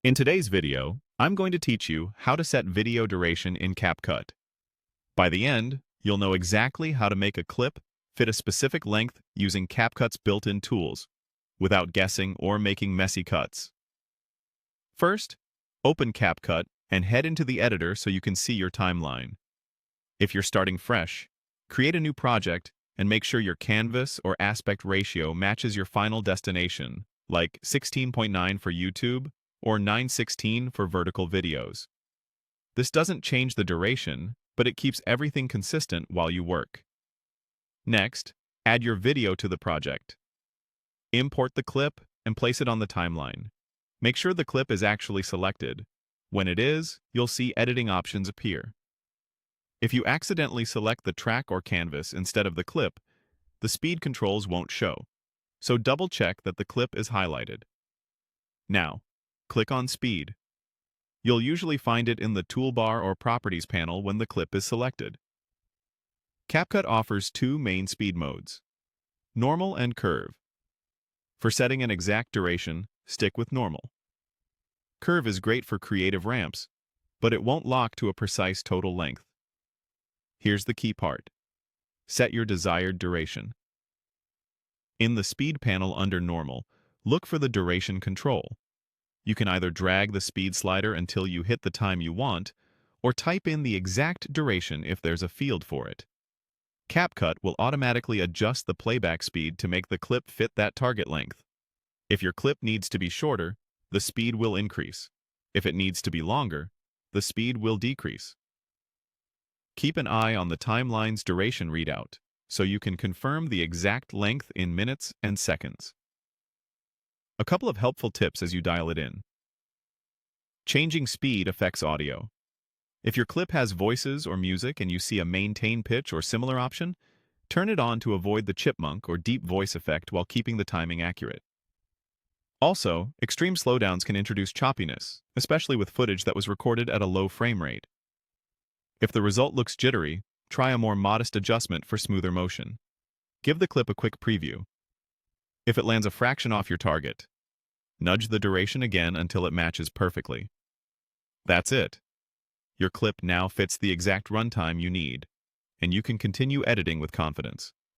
In today's video, I'm going to teach you how to set video duration in Capcut. By the end, you'll know exactly how to make a clip fit a specific length using Capcut's built-in tools, without guessing or making messy cuts. First, open Capcut and head into the editor so you can see your timeline. If you're starting fresh, create a new project and make sure your canvas or aspect ratio matches your final destination, like 16:9 for YouTube or 9:16 for vertical videos. This doesn't change the duration, but it keeps everything consistent while you work. Next, add your video to the project. Import the clip and place it on the timeline. Make sure the clip is actually selected. When it is, you'll see editing options appear. If you accidentally select the track or canvas instead of the clip, the speed controls won't show, so double-check that the clip is highlighted. Now, click on Speed. You'll usually find it in the Toolbar or Properties panel when the clip is selected. Capcut offers two main speed modes, Normal and Curve. For setting an exact duration, stick with Normal. Curve is great for creative ramps, but it won't lock to a precise total length. Here's the key part. Set your desired duration. In the Speed panel under Normal, look for the Duration control. You can either drag the speed slider until you hit the time you want, or type in the exact duration if there's a field for it. Capcut will automatically adjust the playback speed to make the clip fit that target length. If your clip needs to be shorter, the speed will increase. If it needs to be longer, the speed will decrease. Keep an eye on the timeline's duration readout, so you can confirm the exact length in minutes and seconds. A couple of helpful tips as you dial it in. Changing speed affects audio. If your clip has voices or music and you see a maintain pitch or similar option, turn it on to avoid the chipmunk or deep voice effect while keeping the timing accurate. Also, extreme slowdowns can introduce choppiness, especially with footage that was recorded at a low frame rate. If the result looks jittery, try a more modest adjustment for smoother motion. Give the clip a quick preview. If it lands a fraction off your target, nudge the duration again until it matches perfectly. That's it. Your clip now fits the exact runtime you need, and you can continue editing with confidence.